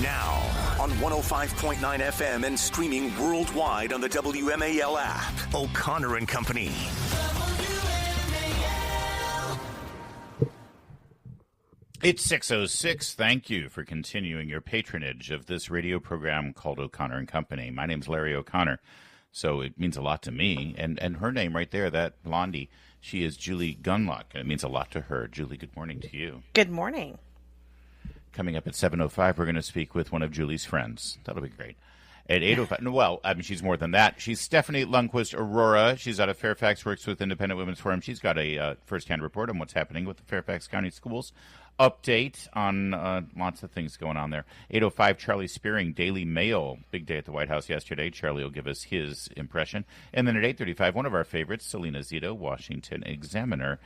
Now, on 105.9 FM and streaming worldwide on the WMAL app. O'Connor and Company. It's 6:06. Thank you for continuing your patronage of this radio program called O'Connor and Company. My name's Larry O'Connor, so it means a lot to me. And her name right there, that blondie, she is Julie Gunlock, and it means a lot to her. Julie, good morning to you. Good morning. Coming up at 7:05, we're going to speak with one of Julie's friends. That'll be great. At 8:05, well, I mean, she's more than that. She's Stephanie Lundquist Aurora. She's out of Fairfax, works with Independent Women's Forum. She's got a first-hand report on what's happening with the Fairfax County Schools. Update on lots of things going on there. 8:05, Charlie Spearing, Daily Mail. Big day at the White House yesterday. Charlie will give us his impression. And then at 8:35, one of our favorites, Selena Zito, Washington Examiner.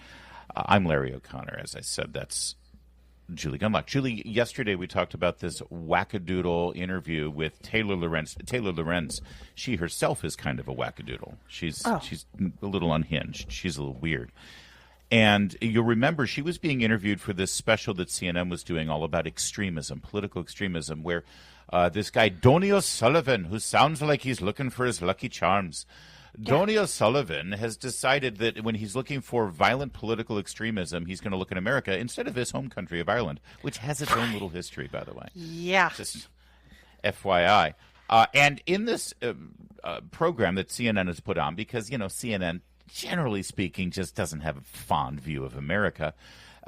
I'm Larry O'Connor. As I said, that's Julie Gunlock. Julie, yesterday we talked about this wackadoodle interview with Taylor Lorenz. Taylor Lorenz, she herself is kind of a wackadoodle. She's a little unhinged. She's a little weird. And you'll remember she was being interviewed for this special that CNN was doing all about extremism, political extremism, where this guy, Donny O'Sullivan, who sounds like he's looking for his Lucky Charms, Donny O'Sullivan has decided that when he's looking for violent political extremism, he's going to look in America instead of his home country of Ireland, which has its own little history, by the way. Yeah. Just FYI. And in this program that CNN has put on, because, you know, CNN, generally speaking, just doesn't have a fond view of America,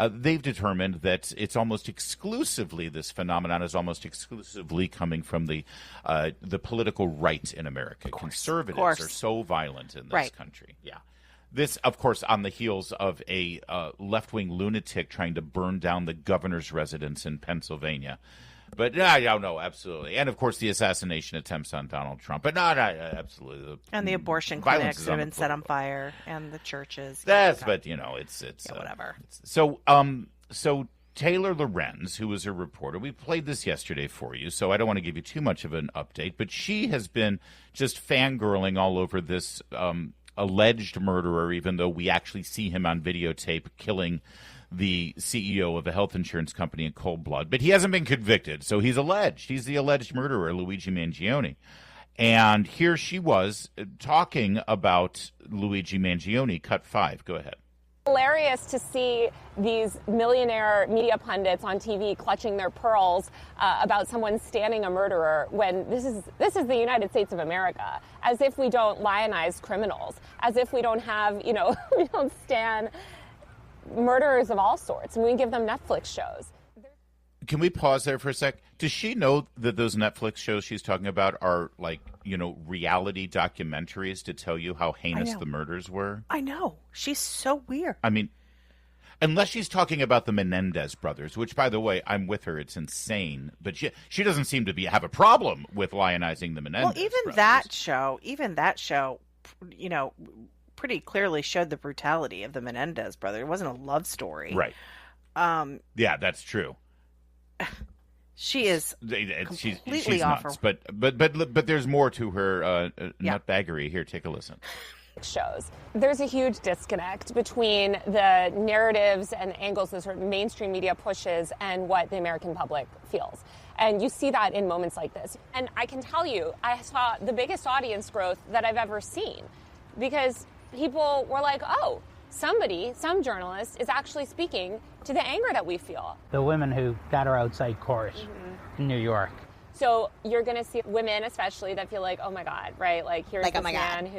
they've determined that it's almost exclusively, this phenomenon is almost exclusively coming from the political right in America. Conservatives are so violent in this country. Yeah. This, of course, on the heels of a left-wing lunatic trying to burn down the governor's residence in Pennsylvania. But no, absolutely. And, of course, the assassination attempts on Donald Trump. But no, absolutely. And the abortion clinics have been set on fire, and the churches. But, you know, it's whatever. So Taylor Lorenz, who was a reporter, we played this yesterday for you, so I don't want to give you too much of an update, but she has been just fangirling all over this alleged murderer, even though we actually see him on videotape killing the CEO of a health insurance company in cold blood. But he hasn't been convicted, so he's alleged. He's the alleged murderer, Luigi Mangione. And here she was talking about Luigi Mangione, cut 5. Go ahead. Hilarious to see these millionaire media pundits on TV clutching their pearls about someone standing a murderer when this is the United States of America, as if we don't lionize criminals, as if we don't have, we don't stand murderers of all sorts, and we give them Netflix shows. Can we pause there for a sec? Does she know that those Netflix shows she's talking about are reality documentaries to tell you how heinous the murders were? I know. She's so weird. I mean, unless she's talking about the Menendez brothers, which, by the way, I'm with her. It's insane. But she doesn't seem to have a problem with lionizing the Menendez brothers. Well, even that show, pretty clearly showed the brutality of the Menendez brothers. It wasn't a love story. Right. Yeah, that's true. She is completely off nuts, but there's more to her nutbaggery. Here, take a listen. Shows. There's a huge disconnect between the narratives and angles the sort of mainstream media pushes and what the American public feels. And you see that in moments like this. And I can tell you, I saw the biggest audience growth that I've ever seen, because people were like, oh, some journalist is actually speaking to the anger that we feel. The women who got her outside court in New York. So you're going to see women especially that feel like, oh my God, right? Like here's this man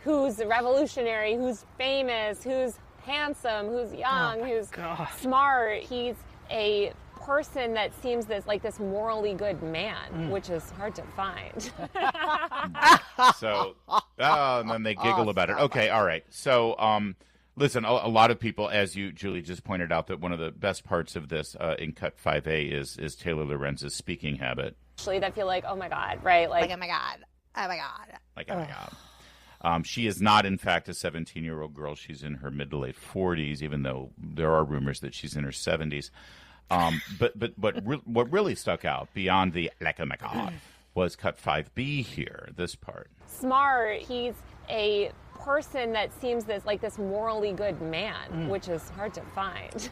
who's revolutionary, who's famous, who's handsome, who's young, who's smart. He's a person that seems this morally good man, which is hard to find. So, and then they giggle about it. Okay, all right. So, listen, a lot of people, as you, Julie, just pointed out, that one of the best parts of this in Cut 5A is Taylor Lorenz's speaking habit. Actually, that feel like, oh my God, right? Like oh my God. Oh my God. Like, oh my God. She is not, in fact, a 17-year-old girl. She's in her mid to late 40s, even though there are rumors that she's in her 70s. But what really stuck out beyond the like oh my God was Cut 5B here, this part. Smart. He's a person that seems this morally good man, which is hard to find.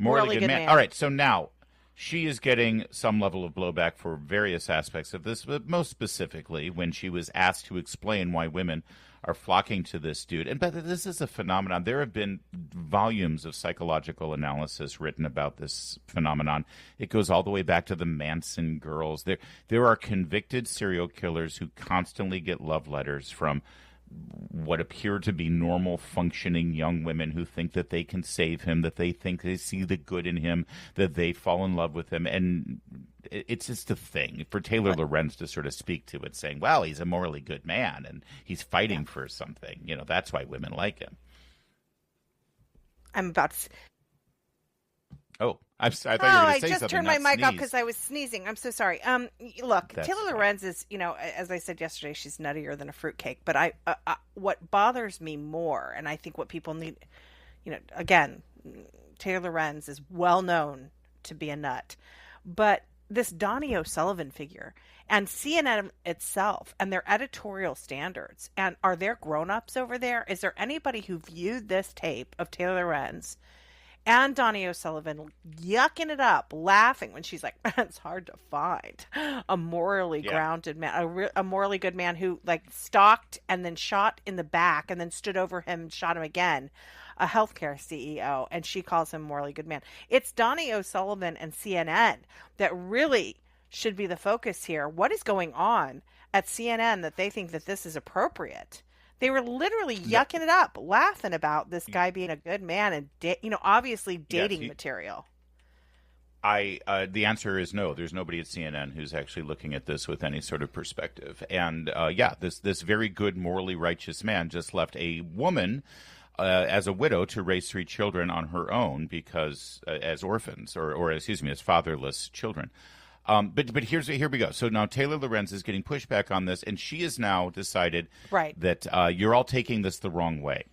Morally good man. All right, so now she is getting some level of blowback for various aspects of this, but most specifically when she was asked to explain why women are flocking to this dude. And but this is a phenomenon. There have been volumes of psychological analysis written about this phenomenon. It goes all the way back to the Manson girls. There are convicted serial killers who constantly get love letters from what appear to be normal functioning young women who think that they can save him, that they think they see the good in him, that they fall in love with him. And it's just a thing for Taylor Lorenz to sort of speak to it, saying, well, he's a morally good man and he's fighting for something. You know, that's why women like him. I'm about to... Oh, I thought you were going to say something. I just turned my mic off because I was sneezing. I'm so sorry. Look, Taylor Lorenz is, as I said yesterday, she's nuttier than a fruitcake. But what bothers me more, and I think what people need, again, Taylor Lorenz is well known to be a nut, but this Donnie O'Sullivan figure and CNN itself and their editorial standards, and are there grown-ups over there? Is there anybody who viewed this tape of Taylor Lorenz and Donnie O'Sullivan yucking it up, laughing when she's like, it's hard to find a morally grounded man, a morally good man who stalked and then shot in the back and then stood over him and shot him again, a healthcare CEO, and she calls him morally good man. It's Donnie O'Sullivan and CNN that really should be the focus here. What is going on at CNN that they think that this is appropriate? They were literally yucking it up, laughing about this guy being a good man and, obviously dating material. The answer is no. There's nobody at CNN who's actually looking at this with any sort of perspective. And, this very good, morally righteous man just left a woman as a widow to raise 3 children on her own because as orphans or as fatherless children. But here we go. So now Taylor Lorenz is getting pushback on this, and she has now decided that you're all taking this the wrong way.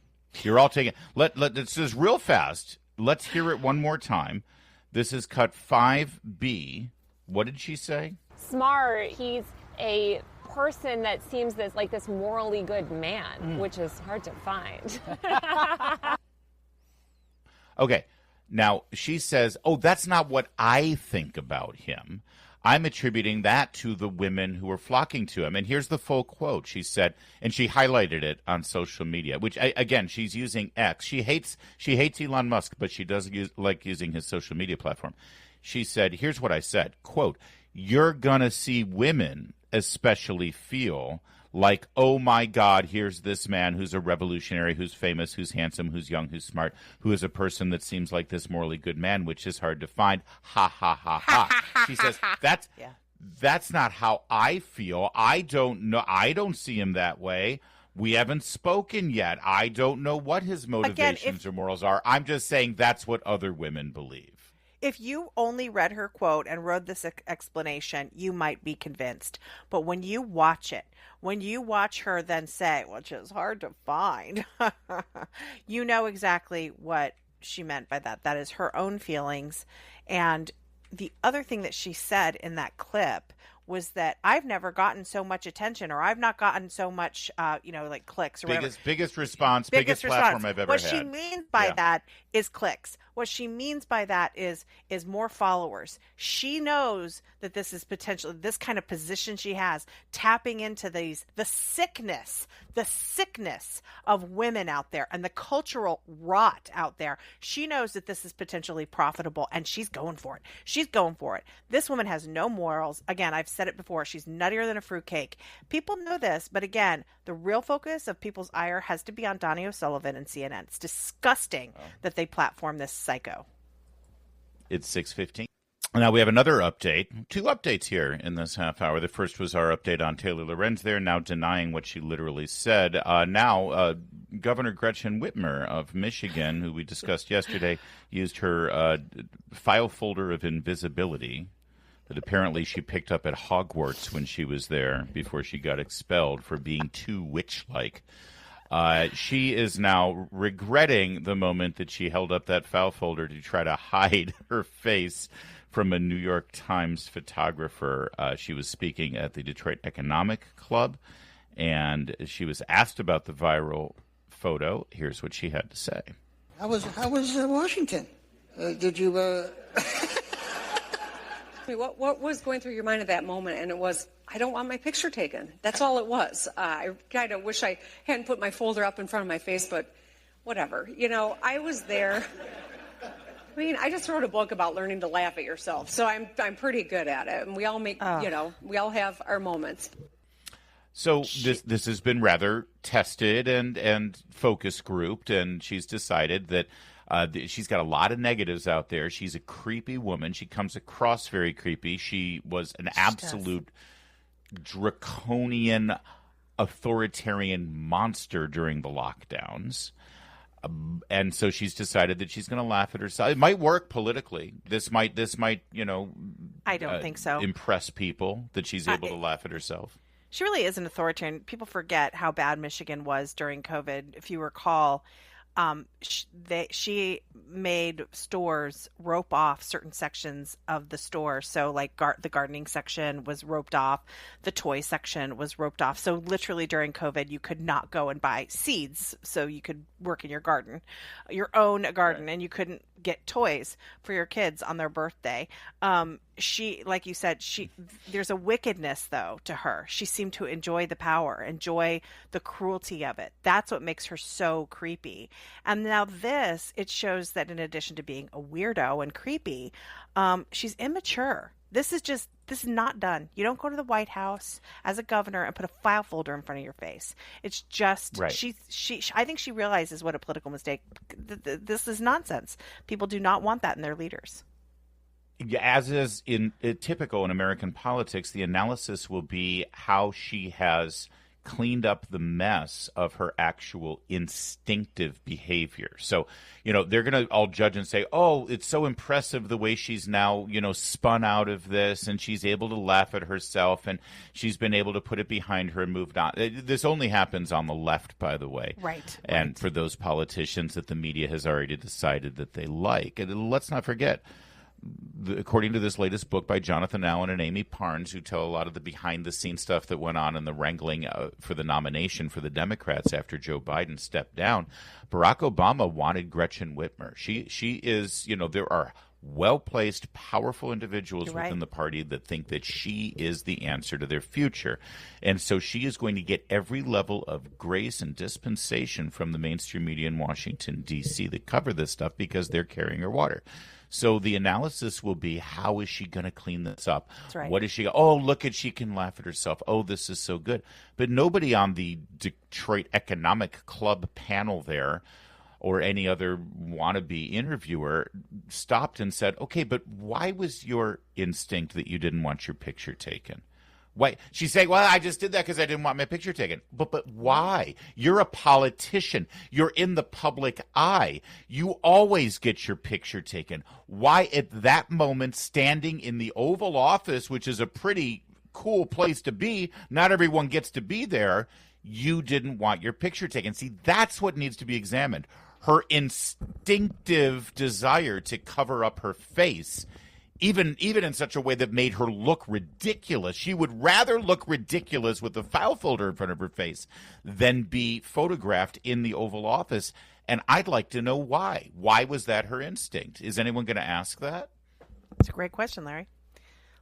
You're all taking this is real fast. Let's hear it one more time. This is cut 5B. What did she say? Smart. He's a person that seems this morally good man, which is hard to find. Okay. Now, she says, that's not what I think about him. I'm attributing that to the women who are flocking to him. And here's the full quote. She said, and she highlighted it on social media, which, again, she's using X. She hates Elon Musk, but she does like using his social media platform. She said, here's what I said, quote, you're going to see women especially feel like, oh, my God, here's this man who's a revolutionary, who's famous, who's handsome, who's young, who's smart, who is a person that seems like this morally good man, which is hard to find. Ha, ha, ha, ha. She says, that's not how I feel. I don't know. I don't see him that way. We haven't spoken yet. I don't know what his motivations or morals are. I'm just saying that's what other women believe. If you only read her quote and read this explanation, you might be convinced. But when you watch it, when you watch her then say, which is hard to find, you know exactly what she meant by that. That is her own feelings. And the other thing that she said in that clip was that I've never gotten so much attention, or I've not gotten so much, clicks or whatever. Biggest response, biggest platform I've ever had. What she means by that is clicks. What she means by that is more followers. She knows that this is potentially this kind of position she has, tapping into the sickness of women out there and the cultural rot out there. She knows that this is potentially profitable, and she's going for it. She's going for it. This woman has no morals. Again, I've said it before. She's nuttier than a fruitcake. People know this, but again, the real focus of people's ire has to be on Donnie O'Sullivan and CNN. It's disgusting that they platform this psycho. It's 6:15. Now we have another update. 2 updates here in this half hour. The first was our update on Taylor Lorenz there, now denying what she literally said. Now, Governor Gretchen Whitmer of Michigan, who we discussed yesterday, used her file folder of invisibility that apparently she picked up at Hogwarts when she was there before she got expelled for being too witch-like. She is now regretting the moment that she held up that file folder to try to hide her face from a New York Times photographer. She was speaking at the Detroit Economic Club, and she was asked about the viral photo. Here's what she had to say. How was Washington? Did you... What was going through your mind at that moment? And it was, I don't want my picture taken. That's all it was. I kind of wish I hadn't put my folder up in front of my face, but whatever. I was there. I mean, I just wrote a book about learning to laugh at yourself, so I'm pretty good at it. And we all make, we all have our moments. So this has been rather tested and focus grouped, and she's decided that she's got a lot of negatives out there. She's a creepy woman. She comes across very creepy. She was an absolute draconian, authoritarian monster during the lockdowns. And so she's decided that she's going to laugh at herself. It might work politically. This might, I don't think so. Impress people that she's able to laugh at herself. She really is an authoritarian. People forget how bad Michigan was during COVID. If you recall, she made stores rope off certain sections of the store. So like the gardening section was roped off. The toy section was roped off. So literally during COVID, you could not go and buy seeds so you could work in your garden, your own garden, and you couldn't get toys for your kids on their birthday. She, like you said, there's a wickedness though to her. She seemed to enjoy the power, enjoy the cruelty of it. That's what makes her so creepy. And now it shows that in addition to being a weirdo and creepy, she's immature. This is not done. You don't go to the White House as a governor and put a file folder in front of your face. It's just, I think she realizes what a political mistake. This is nonsense. People do not want that in their leaders. As is typical in American politics, the analysis will be how she has cleaned up the mess of her actual instinctive behavior. So, they're going to all judge and say, oh, it's so impressive the way she's now, spun out of this, and she's able to laugh at herself, and she's been able to put it behind her and moved on. This only happens on the left, by the way. Right. And for those politicians that the media has already decided that they like. And let's not forget, according to this latest book by Jonathan Allen and Amy Parnes, who tell a lot of the behind-the-scenes stuff that went on in the wrangling for the nomination for the Democrats after Joe Biden stepped down, Barack Obama wanted Gretchen Whitmer. She is, there are well-placed, powerful individuals within the party that think that she is the answer to their future. And so she is going to get every level of grace and dispensation from the mainstream media in Washington, D.C. that cover this stuff because they're carrying her water. So the analysis will be, how is she going to clean this up? That's right. What is she? Oh, look at, she can laugh at herself. Oh, this is so good. But nobody on the Detroit Economic Club panel there or any other wannabe interviewer stopped and said, okay, but why was your instinct that you didn't want your picture taken? Why? She's saying, well, I just did that because I didn't want my picture taken. But why? You're a politician. You're in the public eye. You always get your picture taken. Why at that moment, standing in the Oval Office, which is a pretty cool place to be, not everyone gets to be there, you didn't want your picture taken? See, that's what needs to be examined. Her instinctive desire to cover up her face, even in such a way that made her look ridiculous. She would rather look ridiculous with the file folder in front of her face than be photographed in the Oval Office. And I'd like to know why. Why was that her instinct? Is anyone going to ask that? It's a great question, Larry.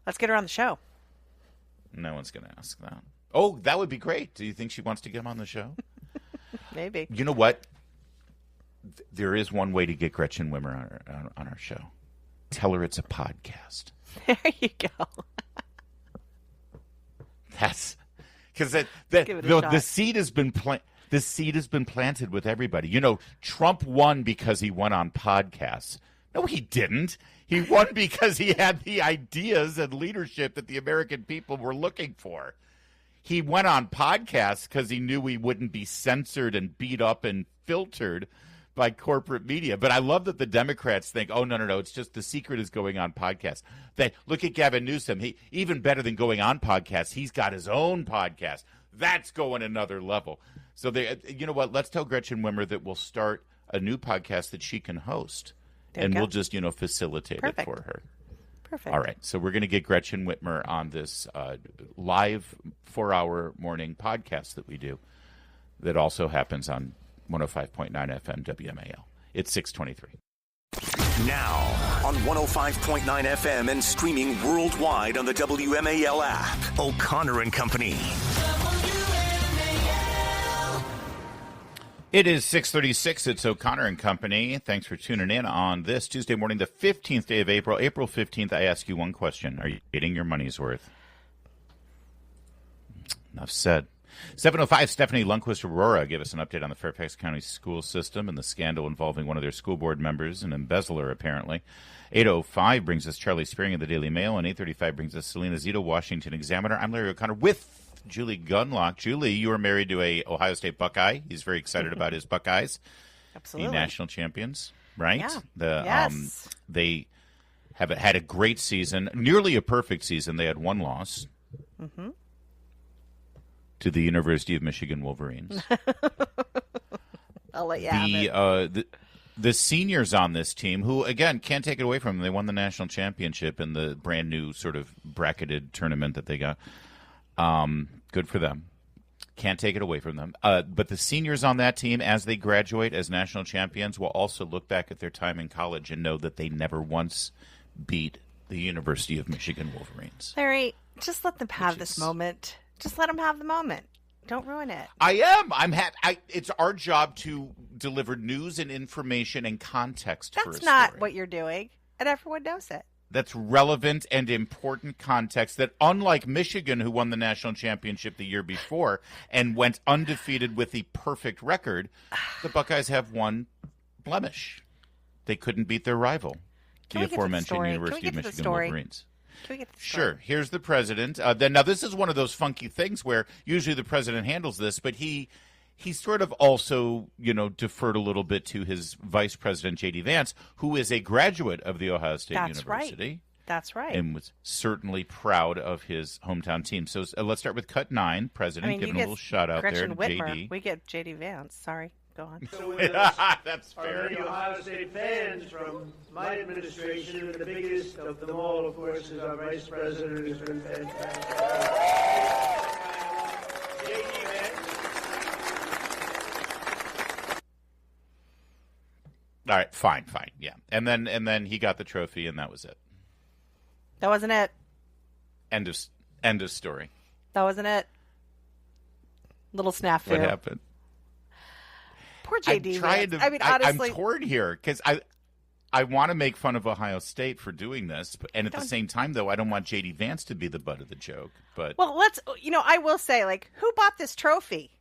Let's get her on the show. No one's going to ask that. Oh, that would be great. Do you think she wants to get him on the show? Maybe. You know what? There is one way to get Gretchen Whitmer on our show. Tell her it's a podcast. There you go. That's because the seed has been the seed has been planted with everybody. Trump won because he went on podcasts. No, he didn't. He won because he had the ideas and leadership that the American people were looking for. He went on podcasts because he knew he wouldn't be censored and beat up and filtered by corporate media. But I love that the Democrats think, oh, no, it's just the secret is going on podcasts. They look at Gavin Newsom. He even better than going on podcasts, he's got his own podcast. That's going another level. So you know what? Let's tell Gretchen Whitmer that we'll start a new podcast that she can host. And we'll just, facilitate it for her. Perfect. All right. So we're going to get Gretchen Whitmer on this live 4-hour morning podcast that we do that also happens on 105.9 FM WMAL. It's 6:23. Now, on 105.9 FM and streaming worldwide on the WMAL app, O'Connor and Company. It is 6:36. It's O'Connor and Company. Thanks for tuning in on this Tuesday morning, the 15th day of April. April 15th, I ask you one question. Are you getting your money's worth? Enough said. 7:05, Stephanie Lundquist-Aurora gave us an update on the Fairfax County school system and the scandal involving one of their school board members, an embezzler, apparently. 8:05 brings us Charlie Spearing of the Daily Mail, and 8:35 brings us Selena Zito, Washington Examiner. I'm Larry O'Connor with Julie Gunlock. Julie, you are married to a Ohio State Buckeye. He's very excited about his Buckeyes. Absolutely. The national champions, right? Yeah. Yes. They have had a great season, nearly a perfect season. They had one loss to the University of Michigan Wolverines. I'll let you have it. The seniors on this team, who, again, can't take it away from them. They won the national championship in the brand new sort of bracketed tournament that they got. Good for them. Can't take it away from them. But the seniors on that team, as they graduate as national champions, will also look back at their time in college and know that they never once beat the University of Michigan Wolverines. Larry, just let them have this moment. Just let them have the moment. Don't ruin it. I am. I'm happy. It's our job to deliver news and information and context for a story. That's not what you're doing, and everyone knows it. That's relevant and important context that, unlike Michigan, who won the national championship the year before and went undefeated with the perfect record, the Buckeyes have one blemish. They couldn't beat their rival, the aforementioned University of Michigan Wolverines. Can we get the story? Sure. Here's the president. Now, this is one of those funky things where usually the president handles this, but he sort of also, deferred a little bit to his vice president, J.D. Vance, who is a graduate of the Ohio State University. Right. That's right. And was certainly proud of his hometown team. So let's start with cut 9, president, giving a little shout out Gretchen there to Whitmer. J.D. We get J.D. Vance. Sorry. Go on. So with us That's are fair. many Ohio State fans from my administration, and the biggest of them all, of course, is our vice president, who's been fantastic. All right, fine, yeah. And then he got the trophy, and that was it. That wasn't it. End of story. That wasn't it. Little snafu. What happened? Poor JD. honestly, I'm torn here because I want to make fun of Ohio State for doing this, and at the same time, though, I don't want JD Vance to be the butt of the joke. But I will say, who bought this trophy?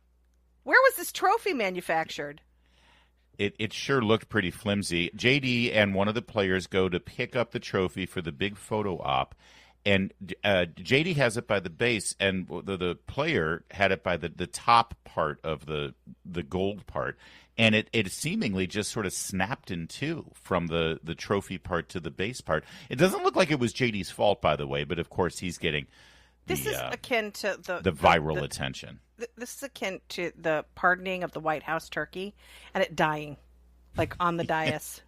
Where was this trophy manufactured? It sure looked pretty flimsy. JD and one of the players go to pick up the trophy for the big photo op, and JD has it by the base, and the player had it by the top part of the gold part, and it seemingly just sort of snapped in two from the trophy part to the base part. It doesn't look like it was JD's fault, by the way, but of course he's getting this is akin to the viral attention. This is akin to the pardoning of the White House turkey and it dying, on the dais.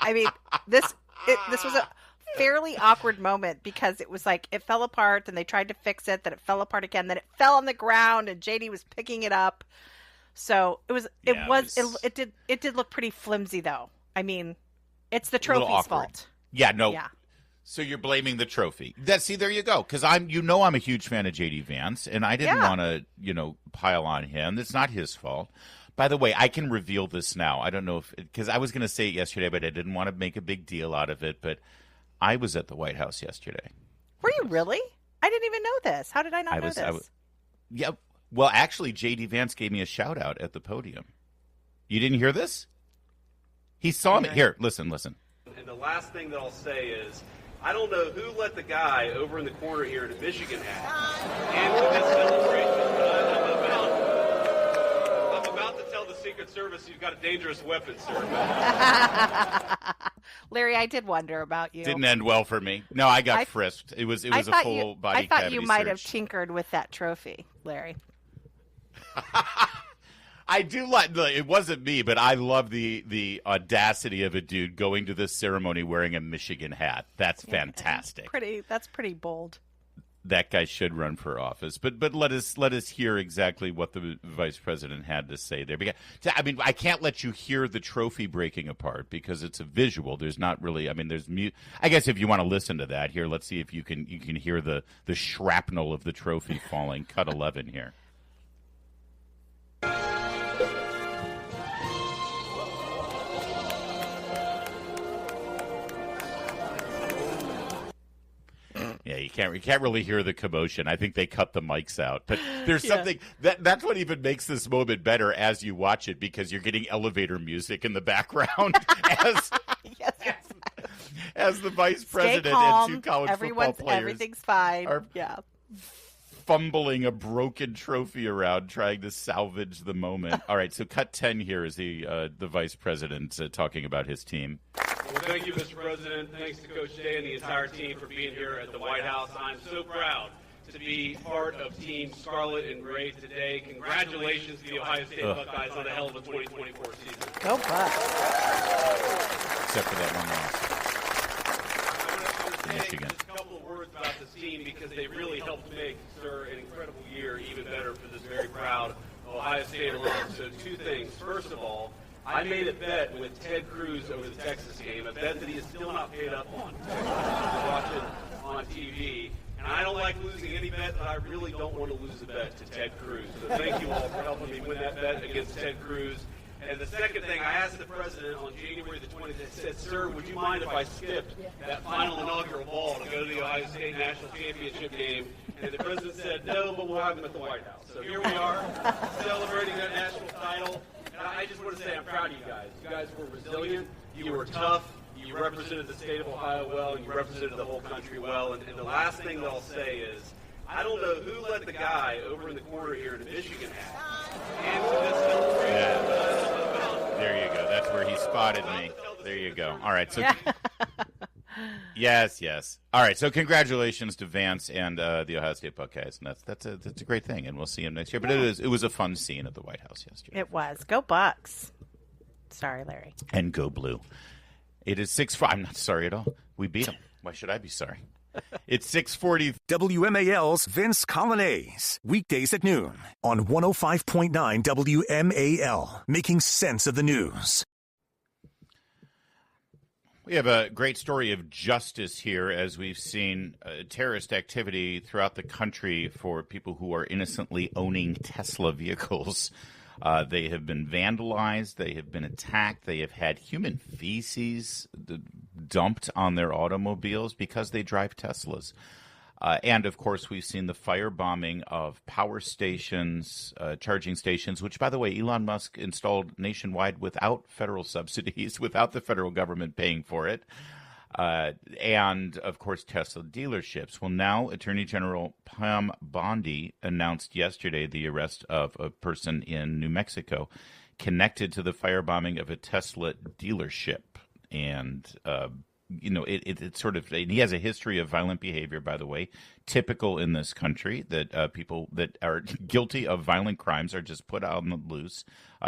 I mean, this was a fairly awkward moment because it was it fell apart and they tried to fix it, then it fell apart again, then it fell on the ground and JD was picking it up. So it did look pretty flimsy though. I mean, it's the trophy's fault. Yeah, no. Yeah. So you're blaming the trophy. There you go. Because I'm a huge fan of J.D. Vance, and I didn't want to, pile on him. It's not his fault. By the way, I can reveal this now. I don't know because I was going to say it yesterday, but I didn't want to make a big deal out of it. But I was at the White House yesterday. Were you really? I didn't even know this. How did I not know this? Yeah. Well, actually, J.D. Vance gave me a shout out at the podium. You didn't hear this? He saw me. Here, listen. And the last thing that I'll say is, I don't know who let the guy over in the corner here in a Michigan hat into this celebration, but I'm about to tell the Secret Service you've got a dangerous weapon, sir. Larry, I did wonder about you. Didn't end well for me. No, I got frisked. It was a full body cavity search. I thought you might have tinkered with that trophy, Larry. I do like it wasn't me, but I love the audacity of a dude going to this ceremony wearing a Michigan hat. That's fantastic. That's pretty bold. that guy should run for office. But let us hear exactly what the vice president had to say there. Because, I mean, I can't let you hear the trophy breaking apart because it's a visual. There's not really. I mean, there's mute. I guess if you want to listen to that, here, let's see if you can hear the shrapnel of the trophy falling. Cut 11 here. Yeah, you can't really hear the commotion. I think they cut the mics out. But there's something that's what even makes this moment better as you watch it, because you're getting elevator music in the background as the vice president and two college football players, everything's fine. Are fumbling a broken trophy around, trying to salvage the moment. All right, so cut 10 here is the vice president talking about his team. Well, thank you, Mr. President. Thanks to Coach Day and the entire team for being here at the White House. I'm so proud to be part of Team Scarlet and Gray today. Congratulations to the Ohio State Buckeyes on a hell of a 2024 season. Go Bucks. Except for that one loss. I want to say just a couple of words about this team because they really helped make, sir, an incredible year even better for this very proud Ohio State alum. So two things. First of all, I made a bet with Ted Cruz over the Texas game, a bet that he is still not paid up on. Watching on TV. And I don't like losing any bet, but I really don't want to lose a bet to Ted Cruz. So thank you all for helping me win that bet against Ted Cruz. And the second thing, I asked the president on January the 20th, I said, sir, would you mind if I skipped that final inaugural ball to go to the Ohio State National Championship game? And the president said, no, but we'll have him at the White House. So here we are, celebrating that national title. And I just want to say I'm proud of you guys. You guys were resilient. You were tough. You represented the state of Ohio well, and you represented the whole country well. And the last thing that I'll say is, I don't know who let the guy over in the corner here in the Michigan hat into this celebration. Yeah. There you go. That's where he spotted me. There you go. All right. So, yes. All right. So, congratulations to Vance and the Ohio State Buckeyes, and that's a great thing. And we'll see him next year. But it was a fun scene at the White House yesterday. It was. Go Bucks. Sorry, Larry. And go Blue. It is 6:40. I'm not sorry at all. We beat them. Why should I be sorry? It's 6:40. WMAL's Vince Colonnese. Weekdays at noon on 105.9 WMAL. Making sense of the news. We have a great story of justice here as we've seen terrorist activity throughout the country for people who are innocently owning Tesla vehicles. They have been vandalized. They have been attacked. They have had human feces dumped on their automobiles because they drive Teslas. And, of course, we've seen the firebombing of power stations, charging stations, which, by the way, Elon Musk installed nationwide without federal subsidies, without the federal government paying for it. And, of course, Tesla dealerships. Well, now Attorney General Pam Bondi announced yesterday the arrest of a person in New Mexico connected to the firebombing of a Tesla dealership. And, it's sort of, he has a history of violent behavior, by the way, typical in this country, that people that are guilty of violent crimes are just put out on the loose.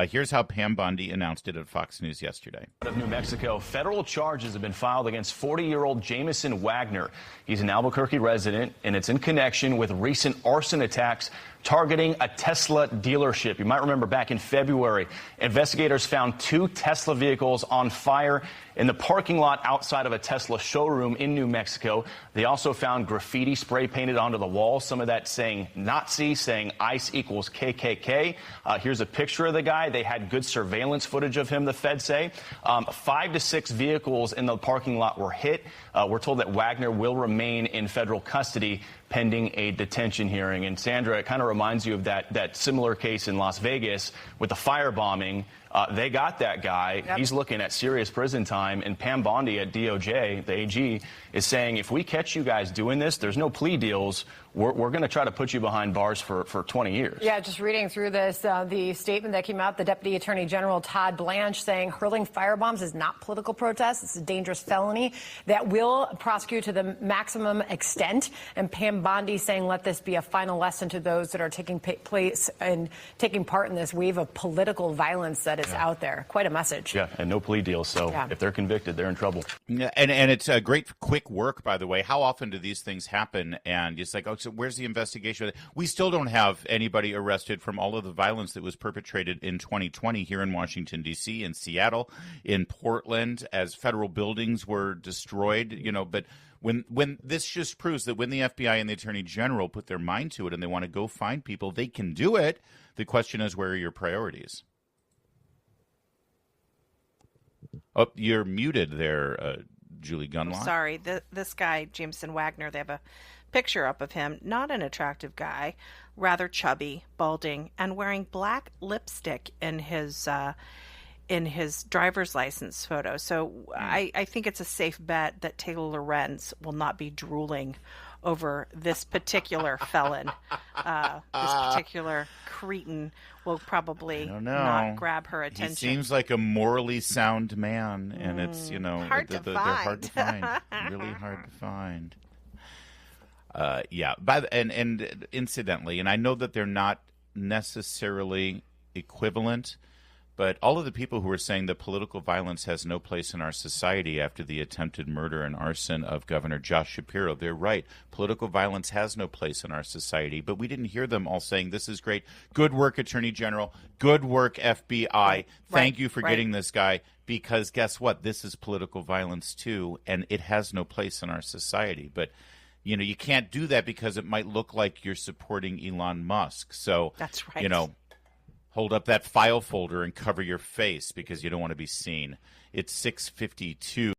Here's how Pam Bondi announced it at Fox News yesterday. Of New Mexico, federal charges have been filed against 40-year-old Jamison Wagner. He's an Albuquerque resident, and it's in connection with recent arson attacks targeting a Tesla dealership. You might remember back in February, investigators found 2 Tesla vehicles on fire in the parking lot outside of a Tesla showroom in New Mexico. They also found graffiti spray painted onto the wall, some of that saying Nazi, saying ICE equals KKK. Here's a picture of the guy. They had good surveillance footage of him, the feds say. 5 to 6 vehicles in the parking lot were hit. We're told that Wagner will remain in federal custody pending a detention hearing. And Sandra, it kind of reminds you of that similar case in Las Vegas with the firebombing. They got that guy. Yep. He's looking at serious prison time. And Pam Bondi at DOJ, the AG, is saying if we catch you guys doing this, there's no plea deals. We're going to try to put you behind bars for 20 years. Yeah, just reading through this, the statement that came out, the Deputy Attorney General Todd Blanche saying hurling firebombs is not political protest. It's a dangerous felony that will prosecute to the maximum extent. And Pam Jim Bondi saying, let this be a final lesson to those that are taking place and taking part in this wave of political violence that is out there. Quite a message. Yeah, and no plea deals. So if they're convicted, they're in trouble. Yeah, and it's a great quick work, by the way. How often do these things happen? And it's like, oh, so where's the investigation? We still don't have anybody arrested from all of the violence that was perpetrated in 2020 here in Washington, D.C., in Seattle, in Portland, as federal buildings were destroyed, but when this just proves that when the FBI and the Attorney General put their mind to it and they want to go find people, they can do it. The question is, where are your priorities? Oh, you're muted there, Julie Gunlock. Sorry, this guy, Jameson Wagner, they have a picture up of him. Not an attractive guy, rather chubby, balding, and wearing black lipstick in his driver's license photo. So I think it's a safe bet that Taylor Lorenz will not be drooling over this particular felon. This particular cretin will probably not grab her attention. He seems like a morally sound man, and it's, they're hard to find. Really hard to find. And incidentally, and I know that they're not necessarily equivalent, but all of the people who are saying that political violence has no place in our society after the attempted murder and arson of Governor Josh Shapiro, they're right. Political violence has no place in our society, but we didn't hear them all saying, this is great. Good work, Attorney General. Good work, FBI. Thank you for getting this guy, because guess what? This is political violence too, and it has no place in our society. But you can't do that because it might look like you're supporting Elon Musk. So that's right. Hold up that file folder and cover your face because you don't want to be seen. It's 6:52.